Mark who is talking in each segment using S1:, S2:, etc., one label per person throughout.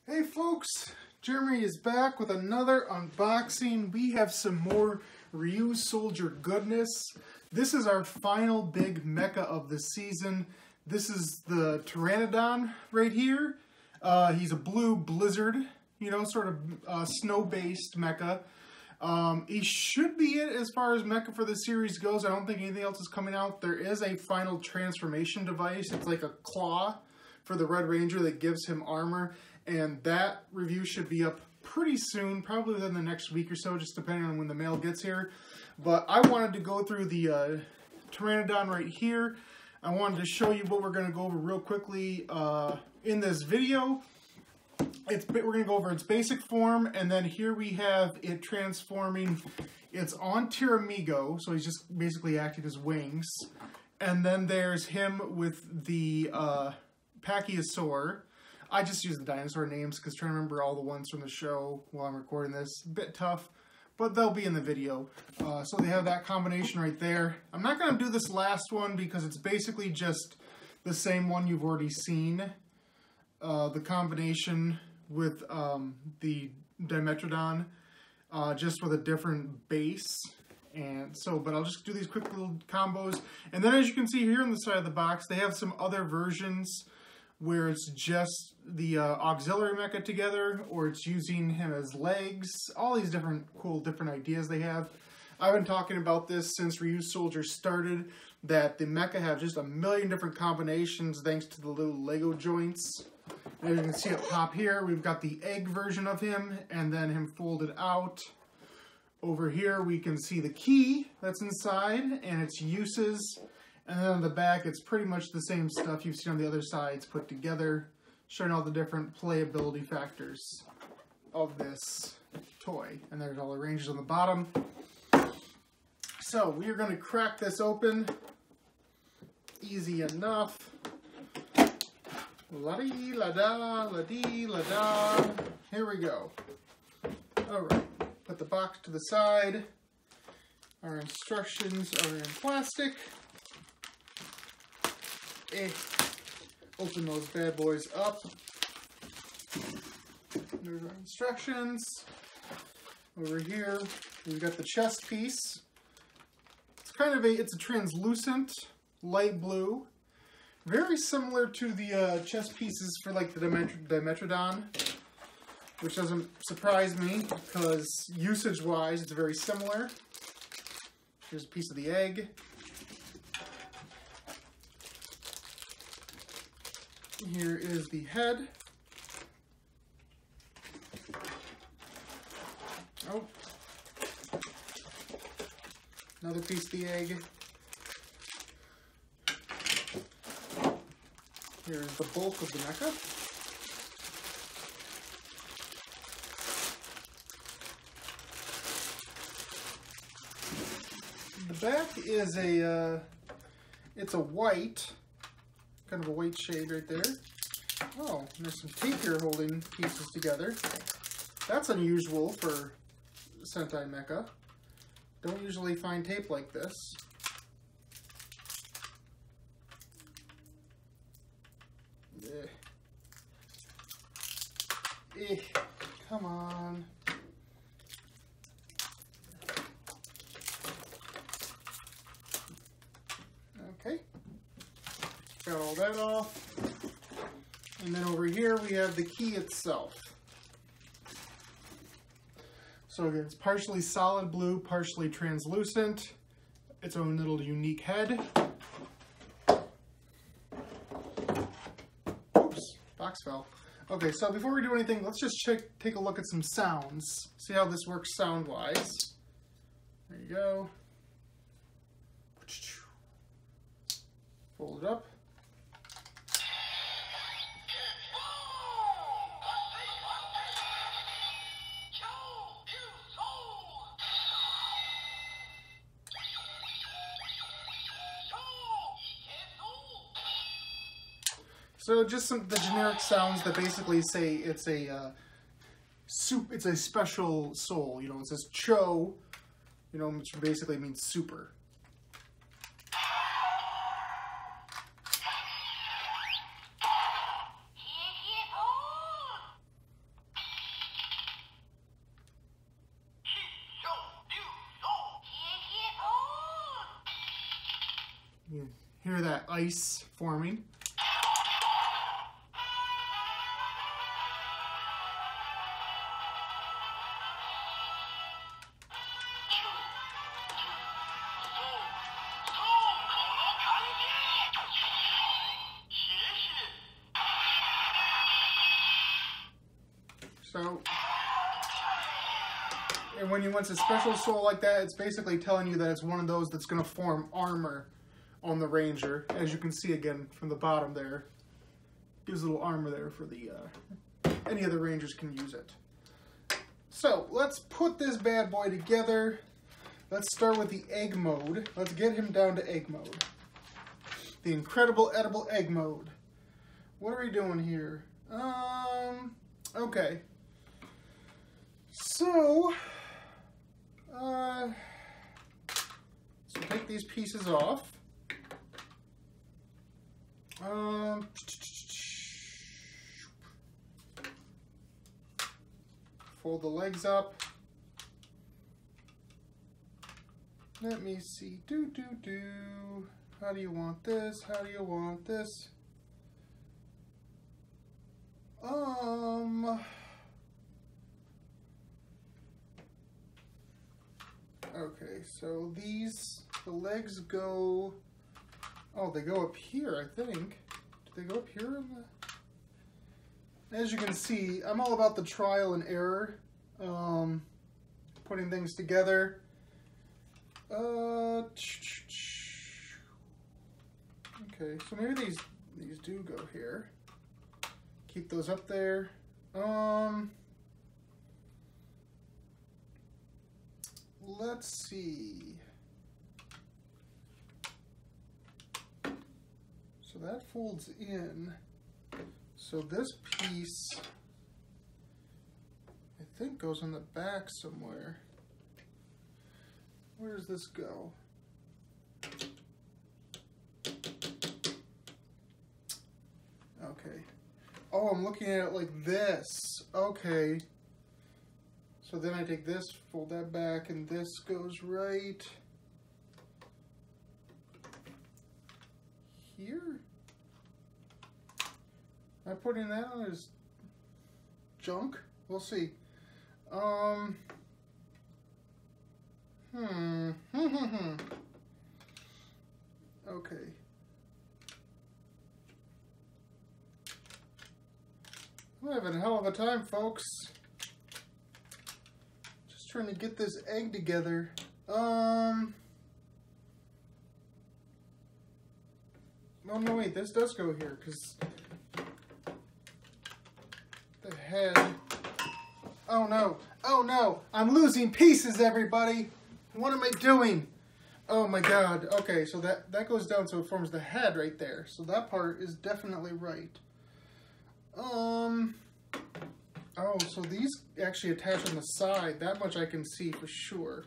S1: Hey folks, Jeremy is back with another unboxing. We have some more Ryusoulger goodness. This is our final big mecha of the season. This is the Pterardon right here. He's a blue blizzard, you know, sort of snow-based mecha. He should be it as far as mecha for the series goes. I don't think anything else is coming out. There is a final transformation device. It's like a claw for the Red Ranger that gives him armor. And that review should be up pretty soon, probably within the next week or so, just depending on when the mail gets here. But I wanted to go through the Pteradon right here. I wanted to show you what we're going to go over real quickly in this video. We're going to go over its basic form, and then here we have it transforming. It's on Pteramigo, so he's just basically acting as wings. And then there's him with the Pachyosaur. I just use the dinosaur names because trying to remember all the ones from the show while I'm recording this, a bit tough, but they'll be in the video. So they have that combination right there. I'm not going to do this last one because it's basically just the same one you've already seen. The combination with the Dimetrodon, just with a different base. And so, but I'll just do these quick little combos. And then as you can see here on the side of the box, they have some other versions where it's just the auxiliary mecha together, or it's using him as legs. All these different cool ideas they have. I've been talking about this since Ryusoulger started, that the mecha have just a million different combinations thanks to the little Lego joints. As you can see up top here, we've got the egg version of him, and then him folded out. Over here we can see the key that's inside, and its uses. And then on the back, it's pretty much the same stuff you've seen on the other sides put together, showing all the different playability factors of this toy. And there's all the ranges on the bottom. So we are going to crack this open. Easy enough. La-dee, la-da, la-dee, la-da. Here we go. Alright, put the box to the side. Our instructions are in plastic. Open those bad boys up. There's our instructions. Over here, we've got the chest piece. It's kind of it's a translucent light blue, very similar to the chest pieces for like the Dimetrodon, which doesn't surprise me because usage-wise, it's very similar. Here's a piece of the egg. Here is the head. Oh. Another piece of the egg. Here's the bulk of the mecha. The back is it's a white, kind of a white shade right there. Oh, there's some tape here holding pieces together. That's unusual for Sentai Mecha. Don't usually find tape like this. Come on. Okay. Got all that off. And then over here we have the key itself. So again, it's partially solid blue, partially translucent. Its own little unique head. Oops, box fell. Okay, so before we do anything, let's just take a look at some sounds. See how this works sound-wise. There you go. Fold it up. So just the generic sounds that basically say it's a it's a special soul. You know, it says Cho, you know, which basically means super. Hear that ice forming. So, and when it's a special soul like that, it's basically telling you that it's one of those that's going to form armor on the Ranger. As you can see again from the bottom there, gives a little armor there for the any of the Rangers can use it. So let's put this bad boy together. Let's start with the egg mode. Let's get him down to egg mode. The incredible edible egg mode. What are we doing here? Okay. So take these pieces off. Fold the legs up. Let me see. How do you want this? How do you want this? Okay, so the legs go, oh, they go up here, I think. Do they go up here? As you can see, I'm all about the trial and error, putting things together. Okay, so maybe these do go here. Keep those up there. Let's see. So that folds in. So this piece, I think, goes on the back somewhere. Where does this go? Okay. Oh, I'm looking at it like this. Okay. So then I take this, fold that back, and this goes right here. Am I putting that on as junk? We'll see. Okay. I'm having a hell of a time, folks. Just trying to get this egg together. Oh no, wait, this does go here, because the head. Oh no, I'm losing pieces, everybody. What am I doing? Oh my god. Okay, so that goes down so it forms the head right there. So that part is definitely right. Oh, so these actually attach on the side. That much I can see for sure.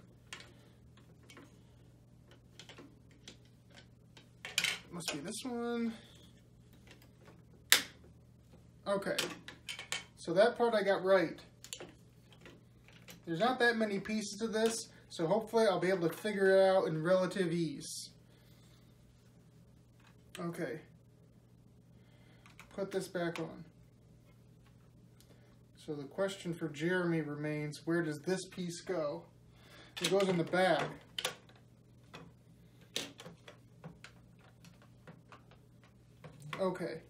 S1: Must be this one. Okay. So that part I got right. There's not that many pieces to this, so hopefully I'll be able to figure it out in relative ease. Okay. Put this back on. So the question for Jeremy remains, where does this piece go? It goes in the back. Okay.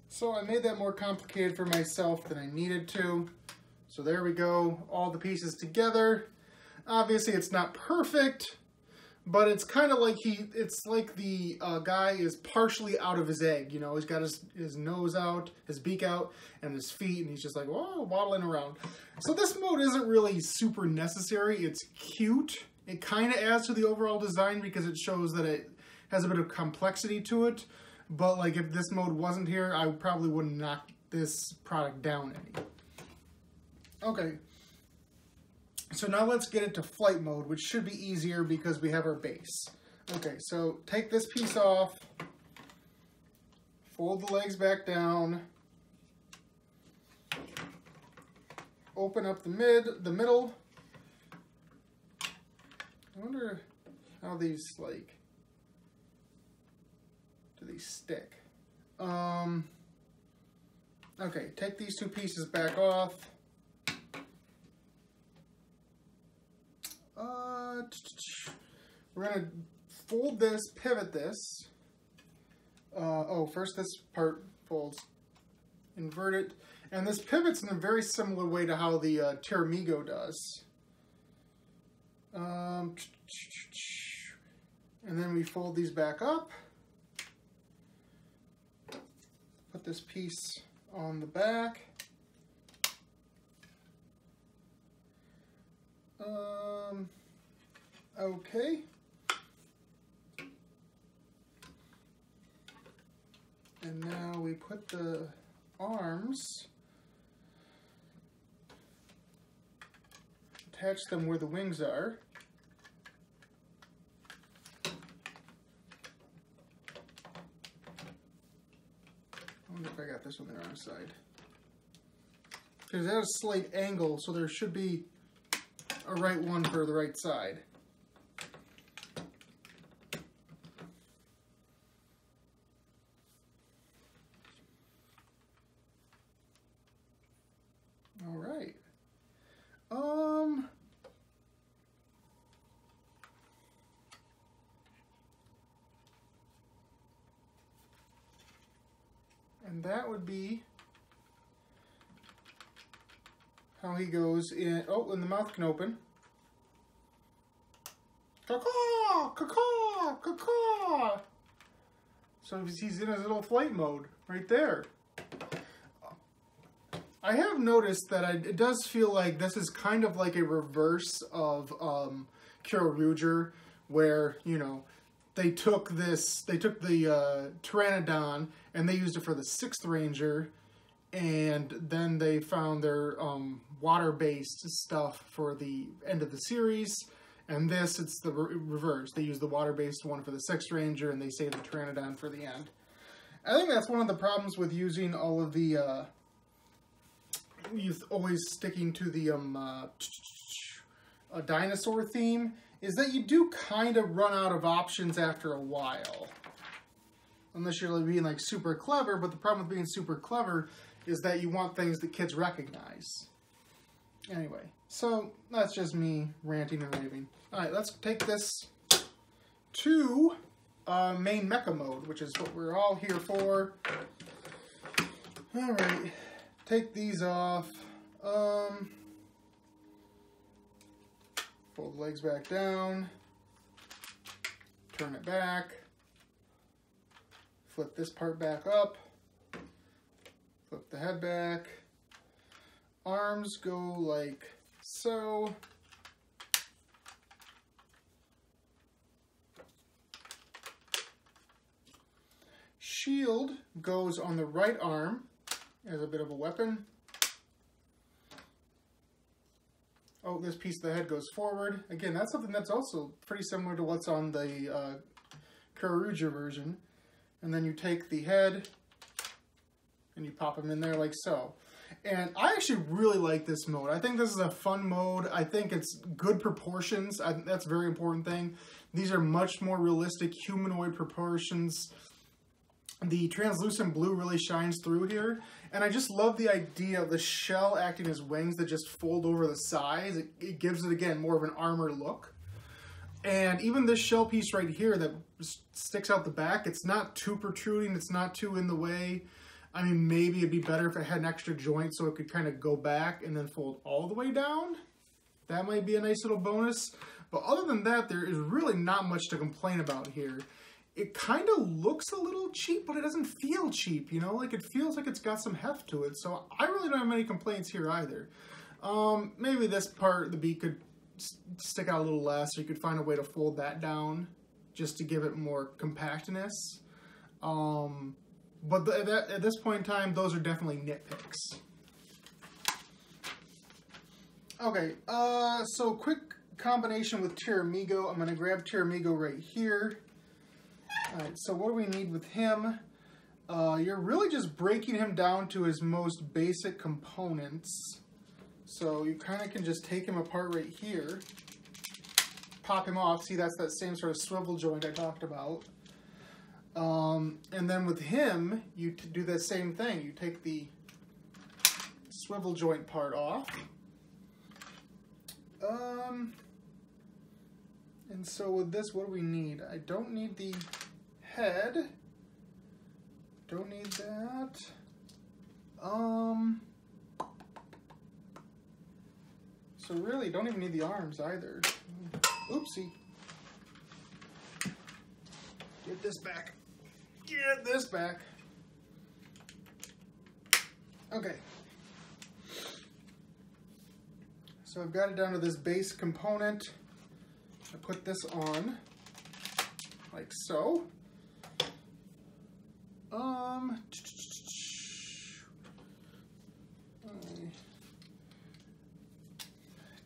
S1: So I made that more complicated for myself than I needed to. So there we go, all the pieces together. Obviously it's not perfect, but it's kind of like it's like the guy is partially out of his egg. You know, he's got his nose out, his beak out, and his feet, and he's just like, whoa, waddling around. So this mode isn't really super necessary. It's cute. It kind of adds to the overall design because it shows that it has a bit of complexity to it. But like if this mode wasn't here, I probably wouldn't knock this product down any. Okay. So now let's get into flight mode, which should be easier because we have our base. Okay, so take this piece off, fold the legs back down, open up the middle. I wonder how these, like, really stick. Okay, take these two pieces back off. We're gonna fold this, pivot this. First this part folds, invert it, and this pivots in a very similar way to how the Pterardon does. And then we fold these back up. Put this piece on the back. Okay. And now we put the arms, attach them where the wings are. I wonder if I got this on the wrong side. Because that is a slight angle, so there should be a right one for the right side. All right. And that would be how he goes in. Oh, and the mouth can open. Caw-caw! Caw-caw! Caw-caw! So he's in his little flight mode right there. I have noticed that it does feel like this is kind of like a reverse of Ryusoulger, where, you know, they took the Pteradon and they used it for the 6th Ranger, and then they found their water-based stuff for the end of the series, and this, it's the reverse. They use the water-based one for the 6th Ranger, and they save the Pteradon for the end. I think that's one of the problems with using all of the always sticking to the a dinosaur theme, is that you do kind of run out of options after a while. Unless you're being like super clever, but the problem with being super clever is that you want things that kids recognize. Anyway, so that's just me ranting and raving. Alright, let's take this to main mecha mode, which is what we're all here for. Alright. Take these off, fold the legs back down, turn it back, flip this part back up, flip the head back, arms go like so, shield goes on the right arm as a bit of a weapon. Oh, this piece of the head goes forward. Again, that's something that's also pretty similar to what's on the Ryusoulger version. And then you take the head and you pop them in there like so. And I actually really like this mode. I think this is a fun mode. I think it's good proportions. That's a very important thing. These are much more realistic humanoid proportions. The translucent blue really shines through here, and I just love the idea of the shell acting as wings that just fold over the sides. It gives it, again, more of an armor look. And even this shell piece right here that sticks out the back, it's not too protruding, it's not too in the way. I mean, maybe it'd be better if it had an extra joint so it could kind of go back and then fold all the way down. That might be a nice little bonus. But other than that, there is really not much to complain about here. It kind of looks a little cheap, but it doesn't feel cheap, you know? Like, it feels like it's got some heft to it, so I really don't have many complaints here either. Maybe this part, the beak, could stick out a little less, so you could find a way to fold that down just to give it more compactness. But at this point in time, those are definitely nitpicks. Okay, so quick combination with Pterardon. I'm going to grab Pterardon right here. Alright, so what do we need with him? You're really just breaking him down to his most basic components. So you kind of can just take him apart right here, pop him off. See, that's that same sort of swivel joint I talked about. And then with him, you do the same thing. You take the swivel joint part off. And so with this, what do we need? I don't need the head. Don't need that. So really, don't even need the arms either. Oopsie. Get this back. Get this back. Okay. So I've got it down to this base component. I put this on like so.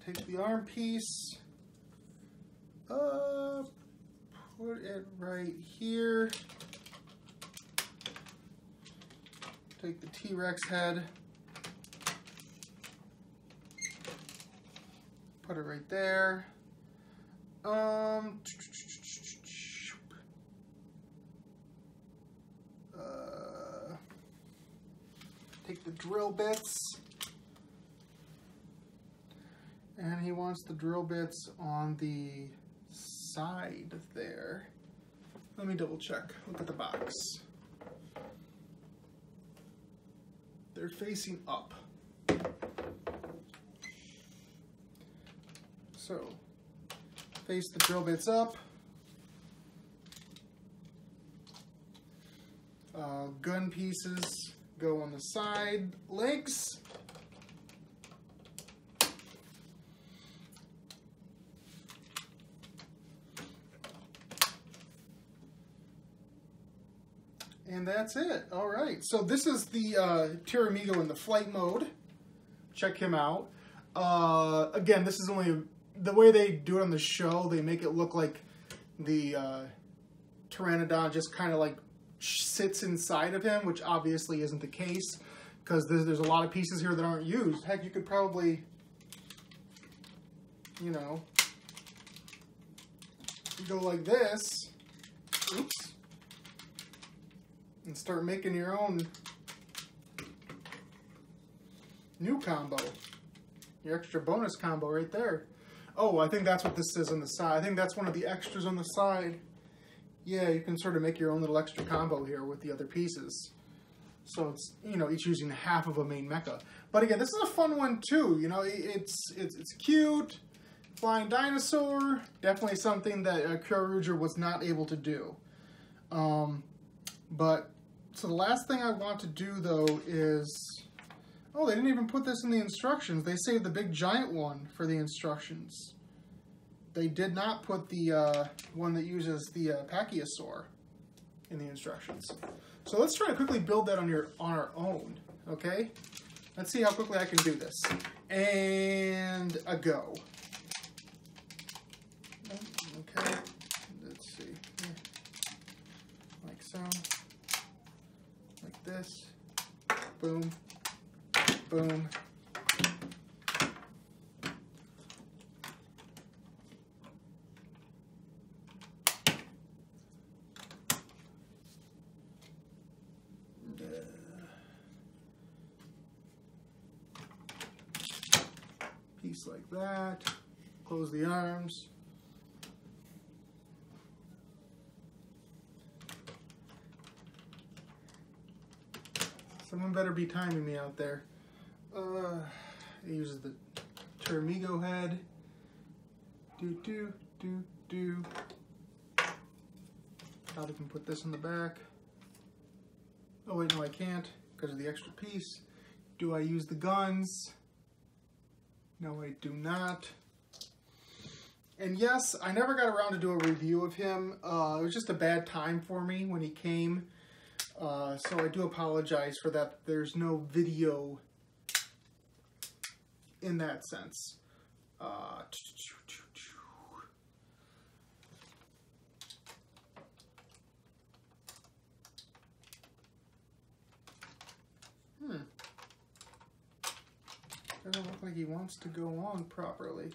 S1: Take the arm piece, put it right here. Take the T-Rex head, put it right there. Take the drill bits. And he wants the drill bits on the side there. Let me double check. Look at the box. They're facing up. So, face the drill bits up. Gun pieces go on the side legs. And that's it. All right. So this is the Pterardon in the flight mode. Check him out. Again, this is only the way they do it on the show. They make it look like the Pteradon just kind of like sits inside of him, which obviously isn't the case because there's a lot of pieces here that aren't used. Heck, you could probably, you know, go like this. Oops. And start making your own new combo. Your extra bonus combo right there. Oh, I think that's what this is on the side. I think that's one of the extras on the side. Yeah, you can sort of make your own little extra combo here with the other pieces. So it's, you know, each using half of a main mecha. But again, this is a fun one too. You know, it's cute. Flying dinosaur. Definitely something that Ryusoulger was not able to do. But so the last thing I want to do though is, oh, they didn't even put this in the instructions. They saved the big giant one for the instructions. They did not put the one that uses the Pachyosaur in the instructions. So let's try to quickly build that on our own, okay? Let's see how quickly I can do this. And a go. Okay, let's see. Like so. Like this. Boom. Boom. Piece like that. Close the arms. Someone better be timing me out there. It uses the Pterardon head. Do. Probably can put this in the back. Oh wait, no I can't because of the extra piece. Do I use the guns? No, I do not. And yes, I never got around to do a review of him. It was just a bad time for me when he came. So I do apologize for that. There's no video in that sense. Doesn't look like he wants to go on properly.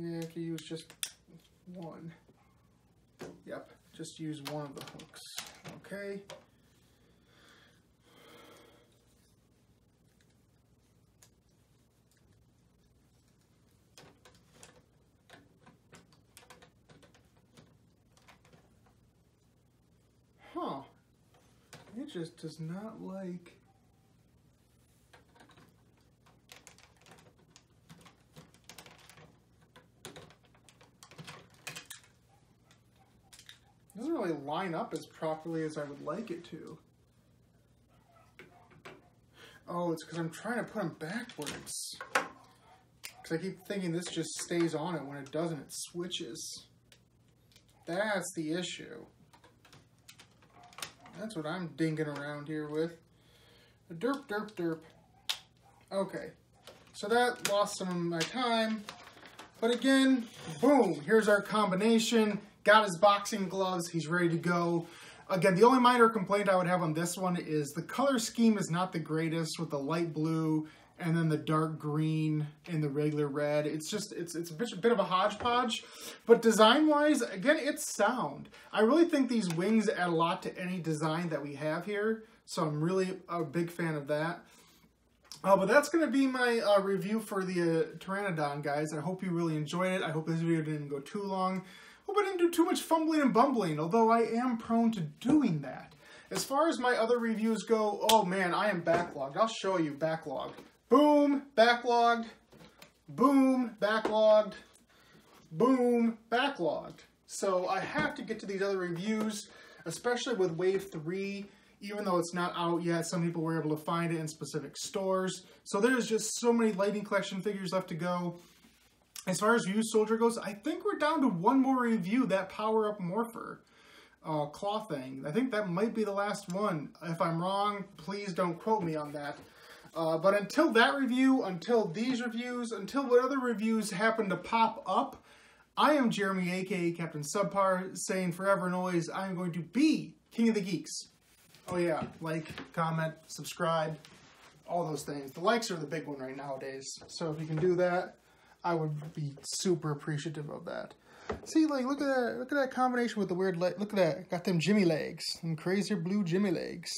S1: Yeah, I could use just one. Yep, just use one of the hooks. Okay. Huh. It just does not like... Doesn't really line up as properly as I would like it to. Oh, it's because I'm trying to put them backwards. Because I keep thinking this just stays on it. When it doesn't, it switches. That's the issue. That's what I'm dinking around here with. Derp, derp, derp. Okay. So that lost some of my time. But again, boom, here's our combination. Got his boxing gloves, he's ready to go. Again, the only minor complaint I would have on this one is the color scheme is not the greatest with the light blue and then the dark green and the regular red. It's just, it's a bit of a hodgepodge. But design-wise, again, it's sound. I really think these wings add a lot to any design that we have here. So I'm really a big fan of that. But that's going to be my review for the Pteranodon, guys. I hope you really enjoyed it. I hope this video didn't go too long. Hope I didn't do too much fumbling and bumbling, although I am prone to doing that. As far as my other reviews go, oh man, I am backlogged. I'll show you backlogged. Boom, backlogged. Boom, backlogged. Boom, backlogged. So I have to get to these other reviews, especially with Wave 3. Even though it's not out yet, some people were able to find it in specific stores. So there's just so many Lightning Collection figures left to go. As far as Ryusoulger goes, I think we're down to one more review, that Power-Up Morpher claw thing. I think that might be the last one. If I'm wrong, please don't quote me on that. But until that review, until these reviews, until what other reviews happen to pop up, I am Jeremy, aka Captain Subpar, saying forever and always, I am going to be King of the Geeks. Oh yeah, like, comment, subscribe, all those things. The likes are the big one right nowadays. So if you can do that, I would be super appreciative of that. See, like, look at that combination with the weird leg. Look at that, got them Jimmy legs, them crazy blue Jimmy legs.